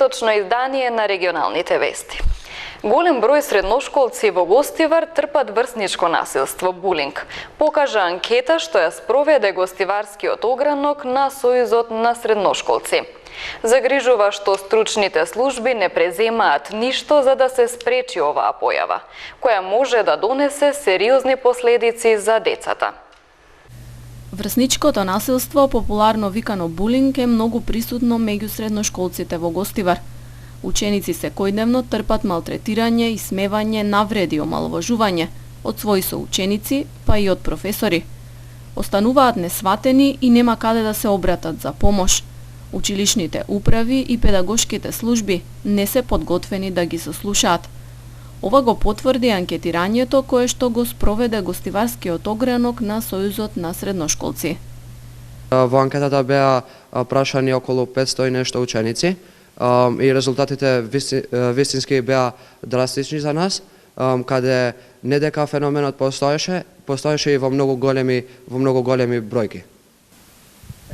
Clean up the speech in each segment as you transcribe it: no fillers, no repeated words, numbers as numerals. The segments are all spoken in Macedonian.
месечно издание на регионалните вести. Голем број средношколци во Гостивар трпат врсничко насилство, булинг, покажа анкета што ја спроведе Гостиварскиот огранок на Сојузот на средношколци. Загрижува што стручните служби не преземаат ништо за да се спречи оваа појава, која може да донесе сериозни последици за децата. Врсничкото насилство, популарно викано булинг, е многу присутно меѓу средношколците во Гостивар. Ученици секојдневно трпат малтретирање, исмевање, навреди, омаловажување од своји соученици, па и од професори. Остануваат несватени и нема каде да се обратат за помош. Училишните управи и педагошките служби не се подготвени да ги сослушаат. Ова го потврди анкетирањето кое што го спроведе Гостиварскиот огранок на Сојузот на средношколци. Во анкетата беа прашани околу 500 и нешто ученици и резултатите вистински беа драстични за нас, каде не дека феноменот постоеше и во многу големи бројки.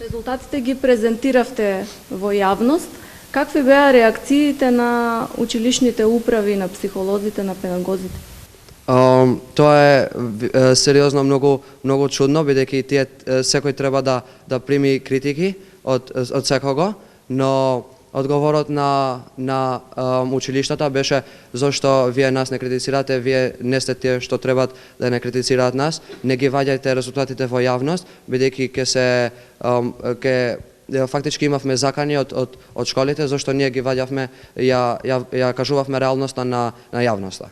Резултатите ги презентиравте во јавност. Какви беа реакциите на училишните управи, на психолозите, на педагозите? Тоа е сериозно многу чудно, бидејќи тие секој треба да прими критики од секого, но одговорот на училиштата беше зошто вие нас не критицирате, вие не сте тие што требат да не критицираат нас, не ги ваѓајте резултатите во јавност, бидејќи ќе фактички имавме закани од школите, зашто ние ги ваѓавме, ја кажувавме реалноста на јавноста.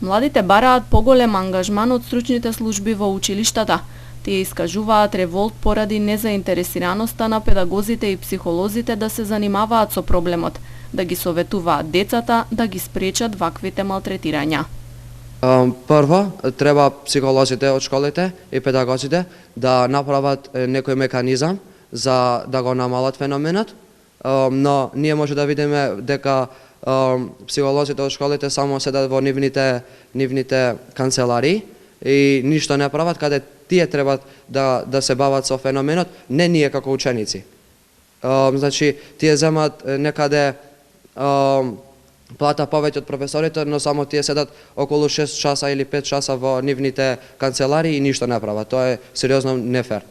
Младите бараат поголем ангажман од стручните служби во училиштата. Тие искажуваат револт поради незаинтересираноста на педагозите и психолозите да се занимаваат со проблемот, да ги советуваат децата да ги спречат ваквите малтретирања. Прво, треба психолозите од школите и педагозите да направат некој механизам за да го намалат феноменот, но ние може да видиме дека психолозите од школите само седат во нивните канцеларии и ништо не прават, каде тие требат да се бават со феноменот, не ние како ученици. Значи, тие земат некаде плата повеќе од професорите, но само тие седат околу 6 часа или 5 часа во нивните канцеларии и ништо не прават. Тоа е сериозно нефер.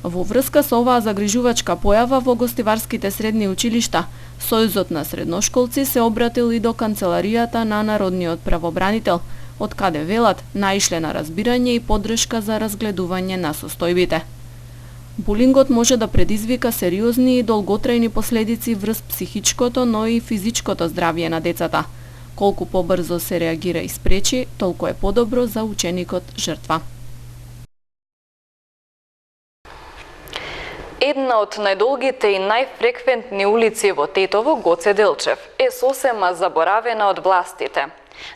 Во врска со оваа загрижувачка појава во гостиварските средни училишта, Сојузот на средношколци се обратил и до канцеларијата на Народниот правобранител, од каде велат наишле на разбирање и поддршка за разгледување на состојбите. Булингот може да предизвика сериозни и долготрајни последици врз психичкото, но и физичкото здравје на децата. Колку побрзо се реагира и спречи, толку е подобро за ученикот жртва. Една од најдолгите и најфреквентни улици во Тетово, Гоце Делчев, е сосема заборавена од властите.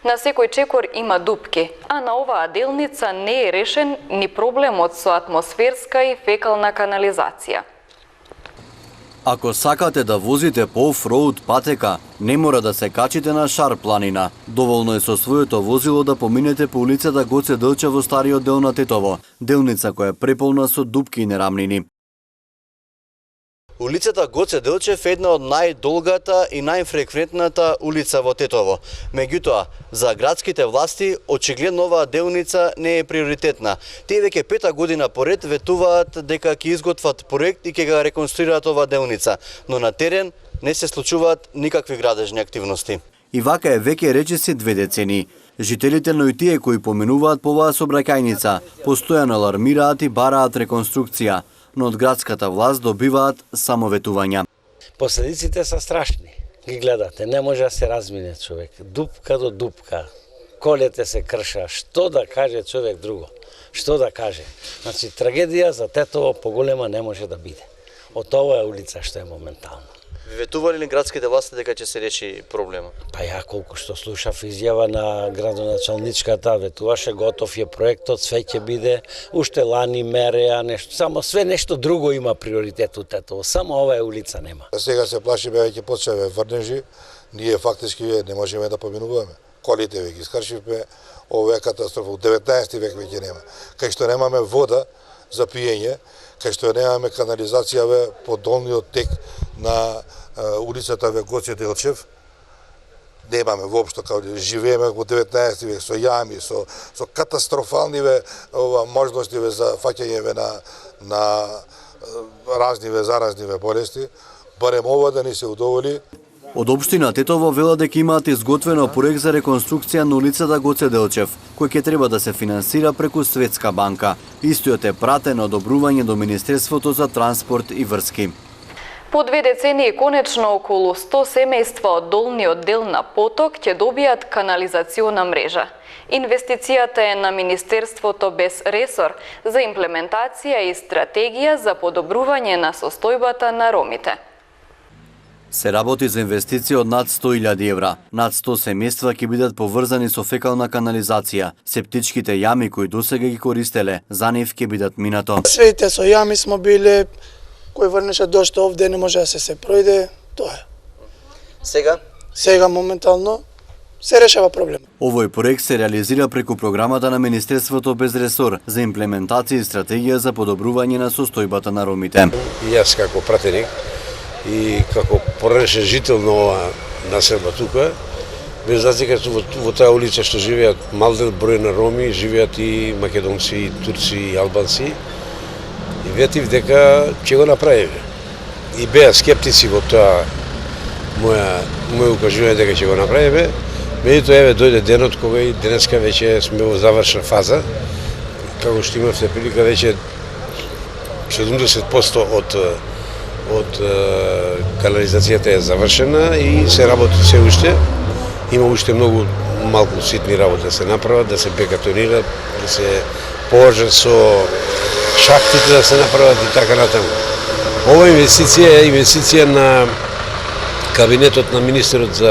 На секој чекор има дупки, а на оваа делница не е решен ни проблемот со атмосферска и фекална канализација. Ако сакате да возите по офроуд патека, не мора да се качите на Шар планина. Доволно е со своето возило да поминете по улицата Гоце Делчев во стариот дел на Тетово, делница која е преполна со дупки и нерамнини. Улицата Гоце Делчев е една од најдолгата и најфреквентната улица во Тетово. Меѓутоа, за градските власти очигледно оваа делница не е приоритетна. Тие веќе 5 година поред ветуваат дека ќе изготват проект и ќе го реконструираат оваа делница, но на терен не се случуваат никакви градежни активности. И вака е веќе речиси 2 децени. Жителите, но и тие кои поминуваат по оваа сообраќајница, постојано алармираат и бараат реконструкција, но од градската власт добиваат само ветувања. Последиците се страшни. Ги гледате, не може да се размине човек. Дупка до дупка. Колете се крша. Што да каже човек друго? Што да каже? Значи, трагедија за Тетово поголема не може да биде. Од оваа улица што е моментално. Ветували ли градските власти дека ќе се реши проблема? Па ја колку што слушав изјава на градоначалничката, ветуваше готов е проектот, све ќе биде, уште лани мереа, нешто, само све нешто друго има приоритет у Тетово, само оваа улица нема. Сега се плашиме веќе почнеме врнежи, ние фактички не можеме да поминуваме. Колите веќе искршивме, ова е катастрофа, у 19 век веќе нема. Кај што немаме вода, за пиење, кај што немаме канализација по долниот тек на улицата Гоце Делчев. Немаме воопшто, као живееме во 19 век со јами, со катастрофални можности за фаќање на разни заразни болести. Барем ова да ни се удоволи. Од општина Тетово велат дека имаат изготвено проект за реконструкција на улицата Гоце Делчев, кој ќе треба да се финансира преку Светска банка. Истиот е пратен на одобрување до Министерството за транспорт и врски. По 2 децении конечно околу 100 семејства од долниот дел на Поток ќе добијат канализациона мрежа. Инвестицијата е на Министерството без ресор за имплементација и стратегија за подобрување на состојбата на ромите. Се работи за инвестиција од над 100.000 евра. Над 100 семејства ќе бидат поврзани со фекална канализација. Септичките јами кои досега ги користеле, за нив ќе бидат минато. Сите со јами смо биле, кој врнеше дошто овде не може да се пројде, тоа е. Сега моментално се решава проблем. Овој проект се реализира преку програмата на Министерството без ресор за имплементација и стратегија за подобрување на состојбата на ромите. И јас како пратеник и како поранешен жител на ова населба тука, без разлика во таа улица што живеат малден број на роми, живеат и македонци, и турци, и албанци. И ветив дека ќе го направиме. И беа скептици во тоа моје укажување дека ќе го направиме. Меѓутоа еве дојде денот кога и денеска веќе сме во завршна фаза. Како што имавте прилика веќе 70% од канализацијата е завршена и се работи се уште. Има уште многу малку ситни работи да се направат, да се бекатонират, да се положат со шахтите да се направат и така натаму. Ова инвестиција е инвестиција на кабинетот на министерот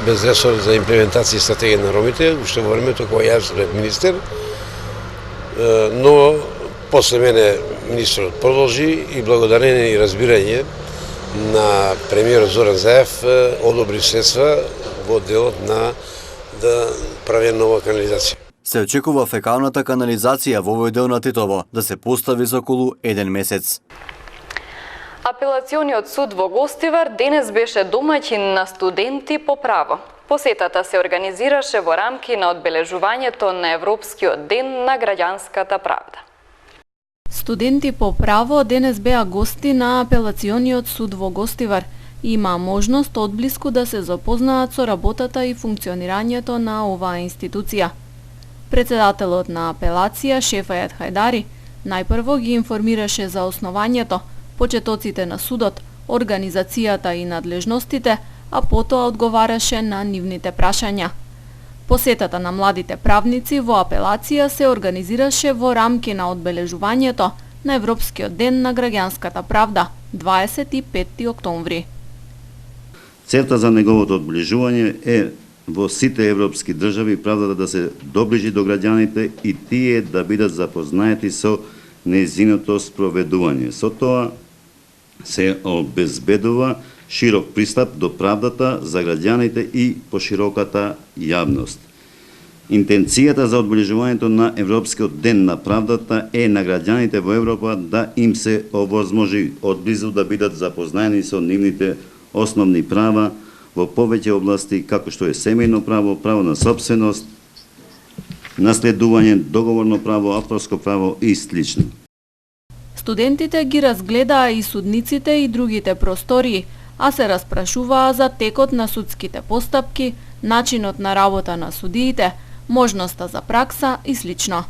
без ресор за имплементација и стратегија на ромите, уште во времето кога јас бев министер, но после мене министерот продолжи и благодарение и разбирање на премиерот Зоран Заев одобри средства во делот на да прави нова канализација. Се очекува фекалната канализација во овој дел на Тетово да се постави за околу 1 месец. Апелациониот суд во Гостивар денес беше домаќин на студенти по право. Посетата се организираше во рамки на одбележувањето на Европскиот ден на граѓанската правда. Студенти по право денес беа гости на Апелациониот суд во Гостивар и има можност одблиску да се запознаат со работата и функционирањето на оваа институција. Председателот на апелација, Шефајат Хајдари, најпрво ги информираше за основањето, почетоците на судот, организацијата и надлежностите, а потоа одговараше на нивните прашања. Посетата на младите правници во апелација се организираше во рамки на одбележувањето на Европскиот ден на граѓанската правда, 25 октомври. Целта за неговото одбележување е во сите европски држави правдата да се доближи до граѓаните и тие да бидат запознаети со нејзиното спроведување. Со тоа се обезбедува широк пристап до правдата за граѓаните и пошироката јавност. Интенцијата за одбележувањето на Европскиот ден на правдата е на граѓаните во Европа да им се овозможи одблизу да бидат запознаени со нивните основни права во повеќе области како што е семејно право, право на сопственост, наследување, договорно право, авторско право и слично. Студентите ги разгледаа и судниците и другите простории, а се распрашуваа за текот на судските постапки, начинот на работа на судиите, можноста за пракса и слично.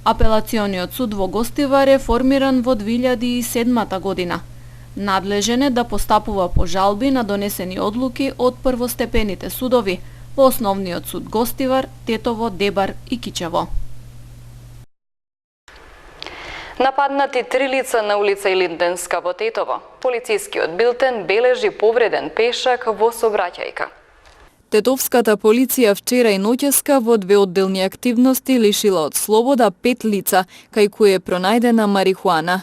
Апелациониот суд во Гостивар е формиран во 2007 година. Надлежен е да постапува по жалби на донесени одлуки од првостепените судови во Основниот суд Гостивар, Тетово, Дебар и Кичево. Нападнати 3 лица на улица Илинденска во Тетово. Полицискиот билтен бележи повреден пешак во сообраќајка. Тетовската полиција вчера и ноќеска во 2 одделни активности лишила од слобода 5 лица, кај кои е пронајдена марихуана.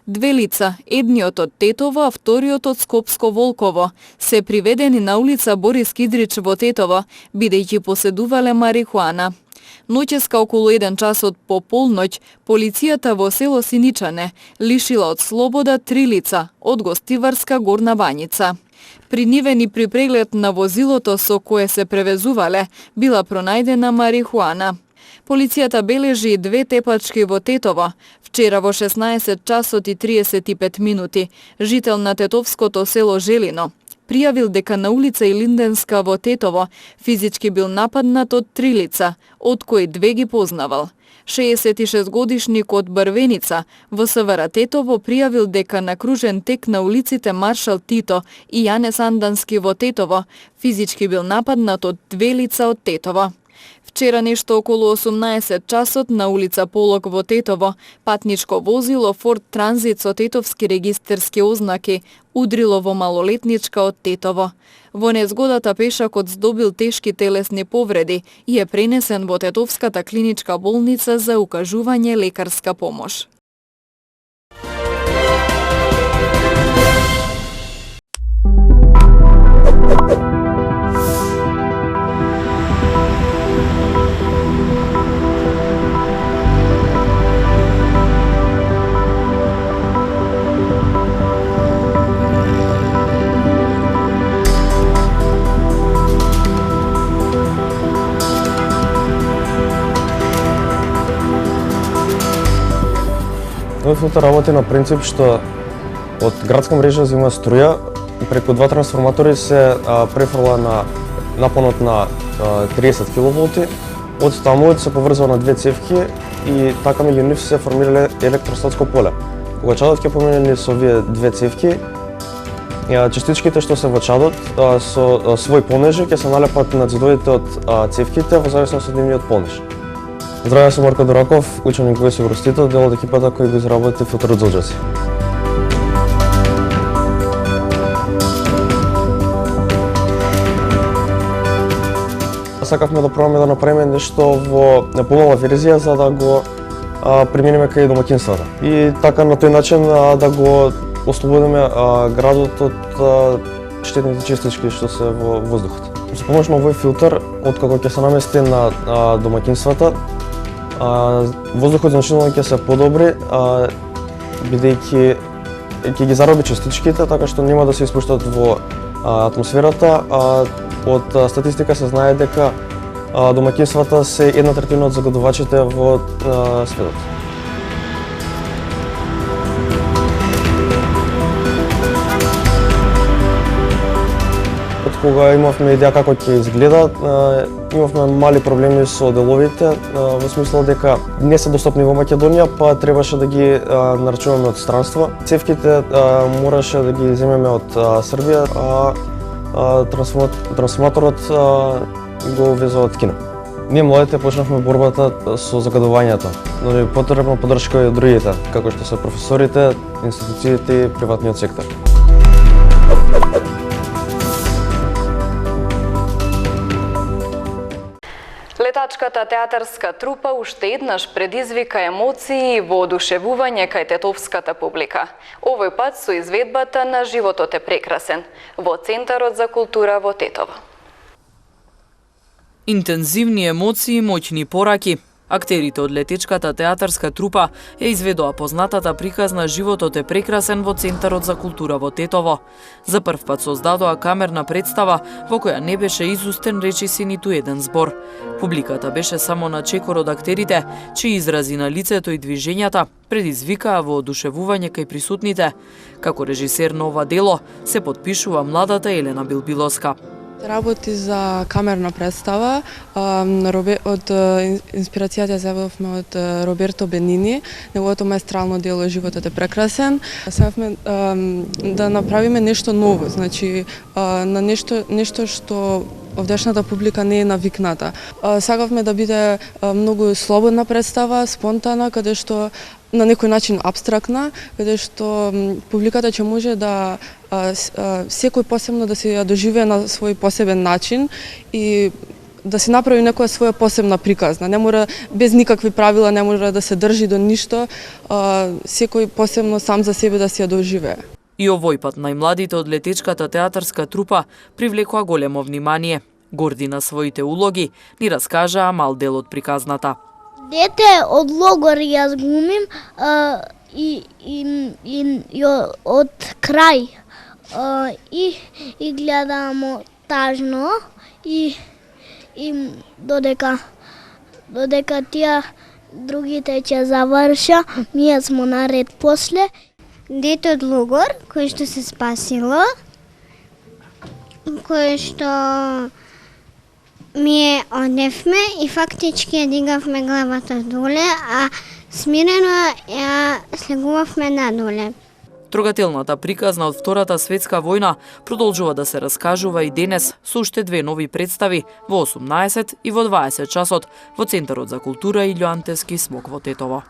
2 лица, едниот од Тетово, а вториот од Скопско-Волково, се приведени на улица Борис Кидрич во Тетово, бидејќи поседувале марихуана. Ноќеска околу 1 часот по полноќ, полицијата во село Синичане лишила од слобода 3 лица од Гостиварска Горна Бањица. Принивени при преглед на возилото со кое се превезувале, била пронајдена марихуана. Полицијата бележи 2 тепачки во Тетово. Вчера во 16 часот и 35 минути, жител на тетовското село Желино пријавил дека на улица Илинденска во Тетово физички бил нападнат од 3 лица, од кои 2 ги познавал. 66-годишник од Брвеница во СВР Тетово пријавил дека на кружен тек на улиците Маршал Тито и Јане Сандански во Тетово физички бил нападнат од 2 лица од Тетово. Вчера нешто околу 18 часот на улица Полок во Тетово, патничко возило Форд Транзит со тетовски регистерски ознаки удрило во малолетничка од Тетово. Во незгодата пешакот здобил тешки телесни повреди и е пренесен во Тетовската клиничка болница за укажување лекарска помош. Овој филтер работи на принцип што од градска мрежа зема струја, преку 2 трансформатори се префрла на напонот на 30 киловолти, од таму се поврзува на 2 цевки и така меѓу нив се формира електростатско поле. Кога чадот ќе помине низ овие 2 цевки, частичките што се во чадот со свој понежи ќе се налепат на ѕидовите од цевките во зависност од нивниот понеж. Здравје, сум Марко Дораков, ученик во ИСУ-Гростител, дел од екипата кој го изработи филтерот за оджаци. Сакавме да пробаме да направиме нешто во помала верзија за да го примениме кај домаќинствата. И така на тој начин да го ослободиме градот од штетните частички што се во воздухот. Со помош на овој филтер, откако ќе се намести на домаќинствата, воздухот значително ќе се подобри, бидејќи ќе ги зароби частичките, така што нема да се испуштат во атмосферата. Од статистика се знае дека домаќинствата се 1/3 од загадувачите во светот. Кога имавме идеја како ќе изгледа, имавме мали проблеми со деловите, во смисла дека не се достапни во Македонија, па требаше да ги нарачуваме од странство. Цевките мораше да ги земеме од Србија, а трансформаторот го везува од Кина. Ние младите почнавме борбата со загадувањето, но ни потребна поддршка и од другите, како што се професорите, институциите и приватниот сектор. Летачката театарска трупа уште еднаш предизвика емоции и воодушевување кај тетовската публика. Овој пат со изведбата на Животот е прекрасен во Центарот за култура во Тетово. Интензивни емоции и моќни пораки. Актерите од летечката театарска трупа ја изведоа познатата приказна Животот е прекрасен во Центарот за култура во Тетово. За прв пат создадоа камерна представа во која не беше изустен речиси ниту еден збор. Публиката беше само на чекор од актерите, чии изрази на лицето и движењата предизвикаа воодушевување кај присутните. Како режисер на ова дело се потпишува младата Елена Билбиловска. Работи за камерна представа, од инспирацијата заведовме од Роберто Бенини, неговото маестрално дело Животот е прекрасен. Сакавме да направиме нешто ново, значи на нешто што овдешната публика не е навикната. Сакавме да биде многу слободна представа, спонтана, каде што на некој начин абстрактна, каде што публиката ќе може да секој посебно да се ја доживее на свој посебен начин и да се направи некоја своја посебна приказна. Не мора без никакви правила, не мора да се држи до ништо, секој посебно сам за себе да се ја доживее. И овој пат најмладите од летечката театарска трупа привлекоа големо внимание. Горди на своите улоги, ни раскажаа мал дел од приказната. Дете од логор јас глумим и од крај и гледамо тажно и додека тие другите ќе заврша, ние смо наред после. Дете од логор, кој што се спасило, кој што ми одневме и фактички ја дигавме главата доле, а смирено ја слегувавме надоле. Трогателната приказна од Втората светска војна продолжува да се раскажува и денес со уште две нови представи во 18 и во 20 часот во Центарот за култура Илјо Антевски смок во Тетово.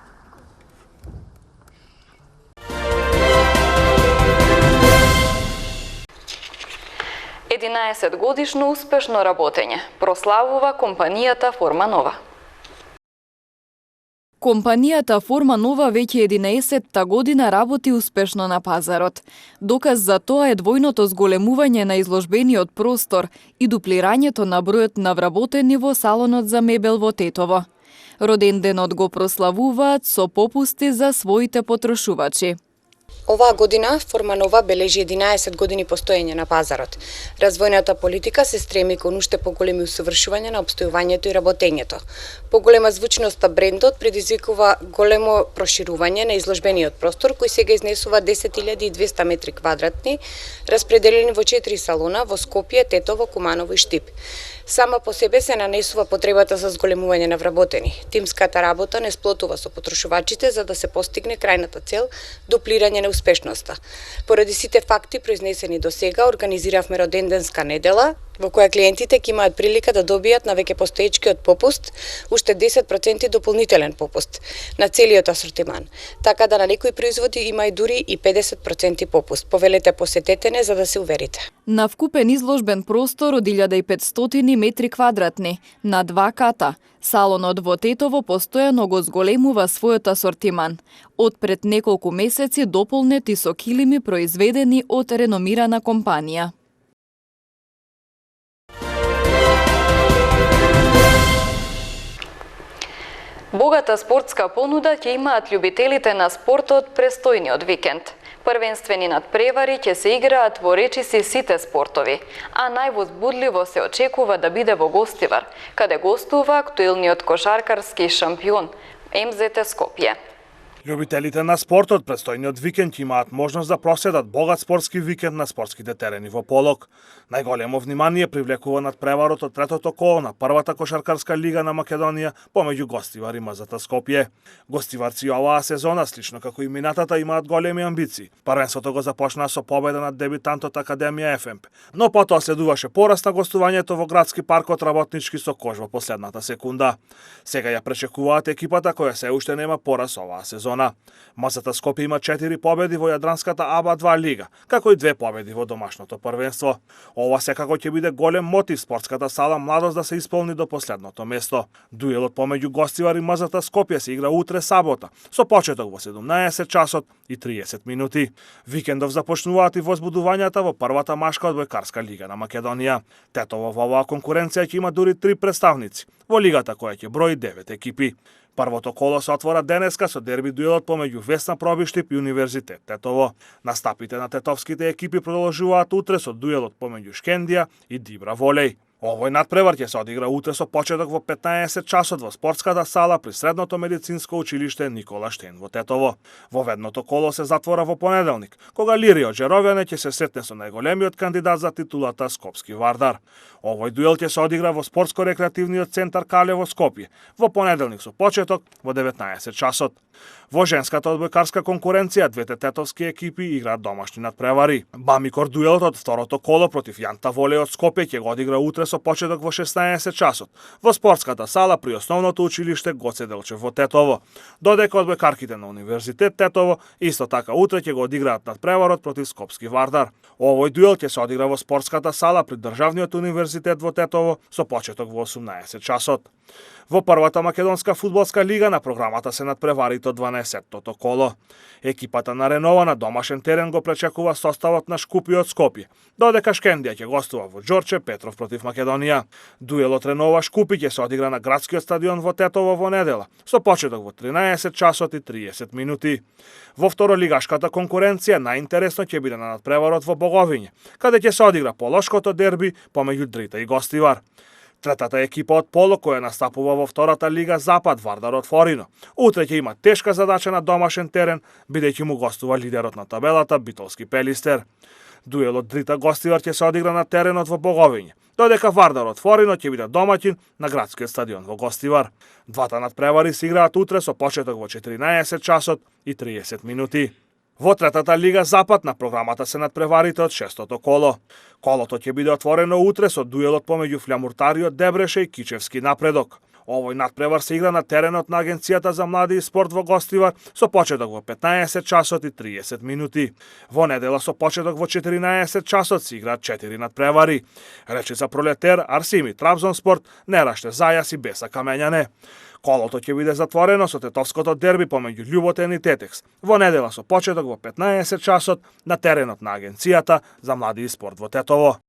Единаесетгодишно успешно работење прославува компанијата Форма Нова. Компанијата Форма Нова веќе 11-та година работи успешно на пазарот. Доказ за тоа е двојното зголемување на изложбениот простор и дуплирањето на бројот на вработени во салонот за мебел во Тетово. Роден денот го прославуваат со попусти за своите потрошувачи. Оваа година Форма Нова бележи 11 години постоење на пазарот. Развојната политика се стреми кон уште поголеми усовршување на обстојувањето и работењето. Поголема звучност на брендот предизвикува големо проширување на изложбениот простор, кој сега изнесува 10.200 метри квадратни, распределени во 4 салона во Скопје, Тетово, Куманово и Штип. Сама по себе се нанесува потребата за зголемување на вработени. Тимската работа не сплотува со потрошувачите за да се постигне крајната цел – дуплирање на успешноста. Поради сите факти произнесени до сега, организиравме роденденска недела, во која клиентите ќе имаат прилика да добијат на веќе постоечкиот попуст уште 10% дополнителен попуст на целиот асортиман. Така да на некои производи има и дури и 50% попуст. Повелете, посетете не за да се уверите. На вкупен изложбен простор од 1500 метри квадратни на 2 ката, салонот во Тетово постојано го зголемува својот асортиман. Од пред неколку месеци дополнети со килими произведени од реномирана компанија. Богата спортска понуда ќе имаат љубителите на спортот престојниот викенд. Првенствени надпревари ќе се играат во речиси сите спортови, а највозбудливо се очекува да биде во Гостивар, каде гостува актуелниот кошаркарски шампион МЗТ Скопје. Љубителите на спортот престојниот викенд имаат можност да проследат богат спортски викенд на спортските терени во Полог. Најголемо внимание привлекува надпреварот од третото коло на првата кошаркарска лига на Македонија помеѓу Гостивар и МЗТ Скопје. Гостиварци оваа сезона, слично како и минатата, имаат големи амбиции. Првенството го започнаа со победа над дебютантот Академија ФМП, но потоа следуваше пораст на гостувањето во градски паркот Работнички со кош во последната секунда. Сега ја пречекуваат екипата која се уште нема пораз оваа сезона. МЗТ Скопје има 4 победи во Јадранската АБА-2 лига, како и 2 победи во домашното првенство. Ова секако ќе биде голем мотив спортската сала Младост да се исполни до последното место. Дуелот помеѓу Гостивар и МЗТ Скопје се игра утре сабота, со почеток во 17 часот и 30 минути. Викендов започнуваат и возбудувањата во првата машка одбојкарска лига на Македонија. Тетово во оваа конкуренција ќе има дури 3 представници во лигата која ќе брои 9 екипи. Првото коло се отвора денеска со дерби дуелот помеѓу Весна Пробиштип и Универзитет Тетово. Настапите на тетовските екипи продолжуваат утре со дуелот помеѓу Шкендија и Дибра Волеј. Овој надпревар ќе се одигра утре со почеток во 15 часот во спортската сала при Средното медицинско училиште Никола Штен во Тетово. Воведното коло се затвора во понеделник, кога Лирио Джеровјане ќе се сретне со најголемиот кандидат за титулата Скопски Вардар. Овој дуел ќе се одигра во спортско-рекреативниот центар Кале во Скопје во понеделник со почеток во 19 часот. Во женската одбојкарска конкуренција двете тетовски екипи играат домашни надпревари. Бамикор дуелот од второто коло против Јанта Волеј од Скопје ќе го одигра утре со почеток во 16 часот во спортската сала при основното училиште Гоце Делчев во Тетово. Додека одбојкарките на Универзитет Тетово исто така утре ќе го одиграат надпреварот против Скопски Вардар. Овој дуел ќе се одигра во спортската сала при Државниот универзитет во Тетово со почеток во 18 часот. Во првата македонска фудбалска лига на програмата се надпреварите од 12-тото коло. Екипата на Ренова на домашен терен го пречекува составот на Шкупи од Скопје, додека Шкендија ќе гостува во Ѓорче Петров против Македонија. Дуелот Ренова Шкупи ќе се одигра на градскиот стадион во Тетово во недела, со почеток во 13 часот и 30 минути. Во второлигашката конкуренција најинтересно ќе биде на надпреварот во Боговиње, каде ќе се одигра полошкото дерби помеѓу Дрита и Гостивар. Третата екипа од Поло, која настапува во втората лига Запад, Вардар од Форино. Утре ќе има тешка задача на домашен терен, бидејќи му гостува лидерот на табелата Битолски Пелистер. Дуелот Дрита Гостивар ќе се одигра на теренот во Боговиње, додека Вардар од Форино ќе биде домаќин на градскиот стадион во Гостивар. Двата надпревари се играат утре со почеток во 14 часот и 30 минути. Во третата лига Запад на програмата се надпреварите од 6-тото коло. Колото ќе биде отворено утре со дуелот помеѓу Флямуртариот Дебреше и Кичевски Напредок. Овој надпревар се игра на теренот на Агенцијата за млади и спорт во Гостивар со почеток во 15 часот и 30 минути. Во недела со почеток во 14 часот се играат 4 надпревари. Речица Пролетер, Арсими Трабзонспорт, Нераште Зајас и Беса Камењане. Колото ќе биде затворено со тетовското дерби помеѓу Љуботен и Тетекс. Во недела со почеток во 15 часот на теренот на Агенцијата за млади и спорт во Тетово.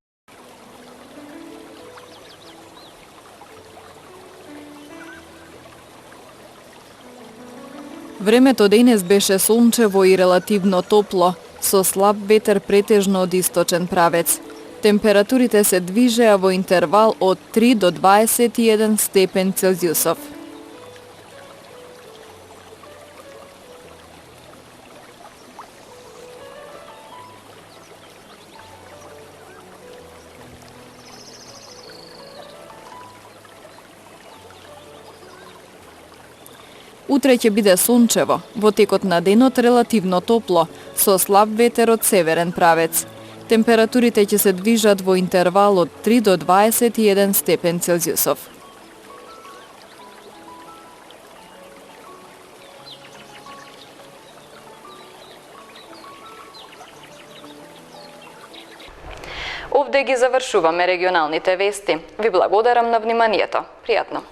Времето денес беше сончево и релативно топло, со слаб ветер претежно од источен правец. Температурите се движеа во интервал од 3 до 21 степен Целзиусов. Утре ќе биде сончево, во текот на денот релативно топло, со слаб ветер од северен правец. Температурите ќе се движат во интервал од 3 до 21 степен Целзиусов. Овде ги завршуваме регионалните вести. Ви благодарам на вниманието. Пријатно.